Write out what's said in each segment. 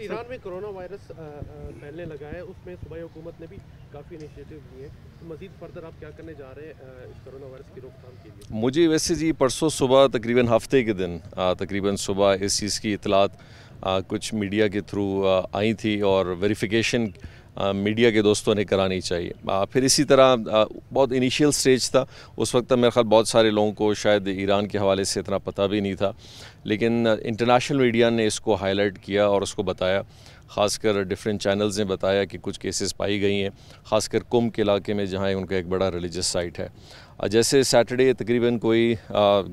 Iran में corona virus फैलने लगा है, उसमें सूबाई हुकूमत ने भी काफ़ी इनिशिएटिव लिए हैं। तो मज़ीद फर्दर आप क्या करने जा रहे हैं इस कोरोना वायरस की रोकथाम के लिए? मुझे वैसे जी परसों सुबह तकरीबन हफ्ते के दिन तकरीबन सुबह इस चीज़ की इतलात कुछ मीडिया के थ्रू आई थी और वेरिफिकेशन मीडिया के दोस्तों ने करानी चाहिए। फिर इसी तरह बहुत इनिशियल स्टेज था, उस वक्त मेरे ख्याल बहुत सारे लोगों को शायद ईरान के हवाले से इतना पता भी नहीं था, लेकिन इंटरनेशनल मीडिया ने इसको हाईलाइट किया और उसको बताया। ख़ासकर डिफरेंट चैनल्स ने बताया कि कुछ केसेस पाई गई हैं, ख़ासकर कुम के इलाके में जहाँ उनका एक बड़ा रिलीजियस साइट है। जैसे सैटरडे तकरीबन कोई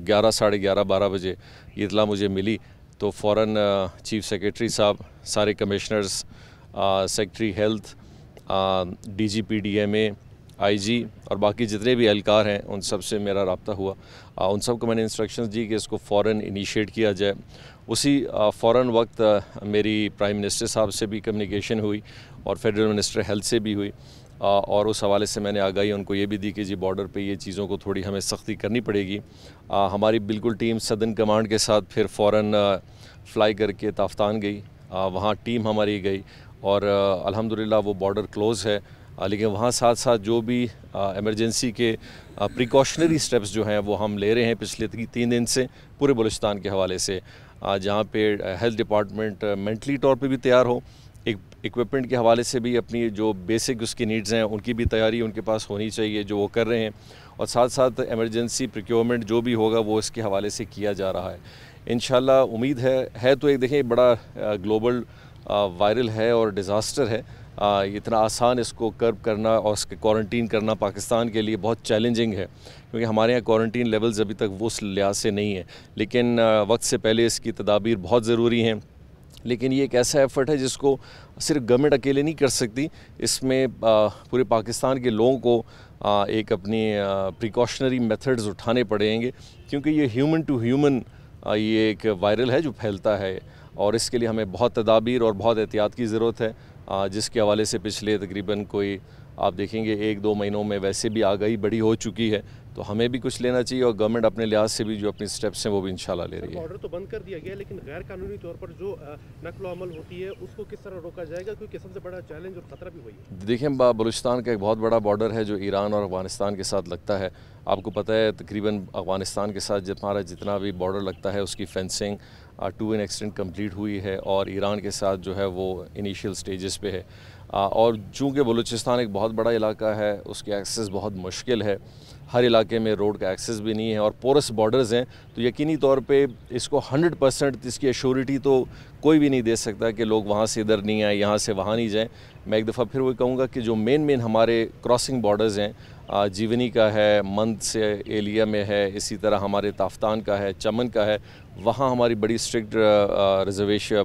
11 साढ़े 11 12 बजे ये इतला मुझे मिली तो फ़ौरन चीफ़ सेक्रेटरी साहब, सारे commissioners, secretary health, DGPDMA, IG और बाकी जितने भी एहलकार हैं उन सब से मेरा रब्ता हुआ। उन सब को मैंने इंस्ट्रक्शंस दी कि इसको फ़ौरन इनिशिएट किया जाए। उसी फ़ौरन वक्त मेरी प्राइम मिनिस्टर साहब से भी कम्युनिकेशन हुई और फेडरल मिनिस्टर हेल्थ से भी हुई, और उस हवाले से मैंने आगाही उनको ये भी दी कि जी बॉर्डर पे ये चीज़ों को थोड़ी हमें सख्ती करनी पड़ेगी। हमारी बिल्कुल टीम सदर्न कमांड के साथ फिर फ़ौरन फ़्लाई करके ताफ्तान गई, वहाँ टीम हमारी गई और अल्हम्दुलिल्लाह वो बॉर्डर क्लोज़ है। लेकिन वहाँ साथ साथ जो भी एमरजेंसी के प्रिकॉशनरी स्टेप्स जो हैं वो हम ले रहे हैं पिछले 3 दिन से पूरे बलूचिस्तान के हवाले से, जहाँ पे हेल्थ डिपार्टमेंट मेंटली तौर पे भी तैयार हो, एक इक्विपमेंट के हवाले से भी अपनी जो बेसिक उसकी नीड्स हैं उनकी भी तैयारी उनके पास होनी चाहिए, जो वो कर रहे हैं, और साथ साथ एमरजेंसी प्रोक्योरमेंट जो भी होगा वो इसके हवाले से किया जा रहा है। इंशाल्लाह उम्मीद है तो एक देखें बड़ा ग्लोबल वायरल है और डिज़ास्टर है। इतना आसान इसको कर्ब करना और इसके क्वारंटीन करना पाकिस्तान के लिए बहुत चैलेंजिंग है, क्योंकि हमारे यहाँ क्वारंटीन लेवल्स अभी तक वो उस लिहाज से नहीं है, लेकिन वक्त से पहले इसकी तदाबीर बहुत ज़रूरी हैं। लेकिन ये एक ऐसा एफ़र्ट है जिसको सिर्फ गवर्नमेंट अकेले नहीं कर सकती, इसमें पूरे पाकिस्तान के लोगों को एक अपनी प्रिकॉशनरी मेथड्स उठाने पड़ेंगे, क्योंकि ये ह्यूमन टू ह्यूमन ये एक वायरल है जो फैलता है, और इसके लिए हमें बहुत तदाबीर और बहुत एहतियात की ज़रूरत है, जिसके हवाले से पिछले तकरीबन कोई आप देखेंगे 1-2 महीनों में वैसे भी आगाही बड़ी हो चुकी है, तो हमें भी कुछ लेना चाहिए और गवर्नमेंट अपने लिहाज से भी जो अपनी स्टेप्स हैं वो भी इंशाल्लाह ले रही है। बॉर्डर तो बंद कर दिया गया, लेकिन गैर कानूनी तौर पर जो नकलो अमल होती है उसको किस तरह रोका जाएगा, क्योंकि सबसे बड़ा चैलेंज और ख़तरा भी वही है। देखिए बलूचिस्तान का एक बहुत बड़ा बॉर्डर है जो ईरान और अफ़गानिस्तान के साथ लगता है। आपको पता है तकरीबन अफ़गानिस्तान के साथ हमारा जितना भी बॉर्डर लगता है उसकी fencing to an extent complete हुई है, और ईरान के साथ जो है वो इनिशियल स्टेजेस पे है, और चूँकि बलूचिस्तान एक बहुत बड़ा इलाका है उसकी एक्सेस बहुत मुश्किल है, हर इलाके में रोड का एक्सेस भी नहीं है और पोरस बॉर्डर्स हैं, तो यकीनी तौर पे इसको 100% इसकी एश्योरिटी तो कोई भी नहीं दे सकता कि लोग वहाँ से इधर नहीं आए, यहाँ से वहाँ नहीं जाएं। मैं एक दफ़ा फिर वो कहूँगा कि जो मेन हमारे क्रॉसिंग बॉर्डर्स हैं, जीवनी का है, मंद से एलिया में है, इसी तरह हमारे ताफ्तान का है, चमन का है, वहाँ हमारी बड़ी स्ट्रिक्ट रिजर्वेशन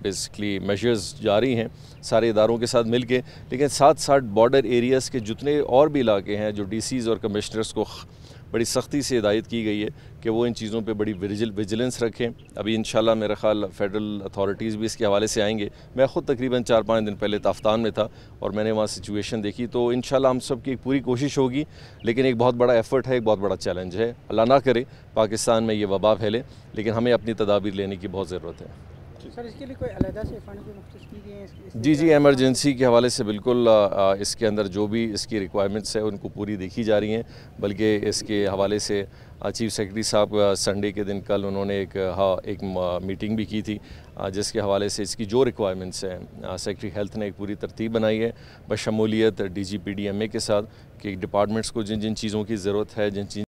बेसिकली मेजर्स जारी हैं सारे इदारों के साथ मिल के। लेकिन साथ साथ बॉर्डर एरियाज़ के जितने और भी इलाके हैं जो DCs और कमिश्नर्स को बड़ी सख्ती से हिदायत की गई है कि वो इन चीज़ों पे बड़ी विजिलेंस रखें। अभी इंशाल्लाह मेरा ख़्याल फेडरल अथॉरिटीज़ भी इसके हवाले से आएंगे। मैं ख़ुद तकरीबन 4-5 दिन पहले ताफ्तान में था और मैंने वहाँ सिचुएशन देखी, तो इंशाल्लाह हम सब की एक पूरी कोशिश होगी, लेकिन एक बहुत बड़ा एफ़र्ट है, एक बहुत बड़ा चैलेंज है। अल्लाह ना करे पाकिस्तान में ये वबा फैले, लेकिन हमें अपनी तदाबीर लेने की बहुत ज़रूरत है। सर, इसके लिए कोई अलग से फंड भी मुख्तस की गए हैं? जी एमरजेंसी के हवाले से बिल्कुल इसके अंदर जो भी इसकी रिक्वायरमेंट्स है उनको पूरी देखी जा रही हैं, बल्कि इसके हवाले से चीफ़ सेक्रेटरी साहब संडे के दिन कल उन्होंने एक मीटिंग भी की थी, जिसके हवाले से इसकी जो रिक्वायरमेंट्स हैं सेक्रेटरी हेल्थ ने एक पूरी तरतीब बनाई है बशमूलियत DGPDMA के साथ, कि डिपार्टमेंट्स को जिन जिन चीज़ों की ज़रूरत है, जिन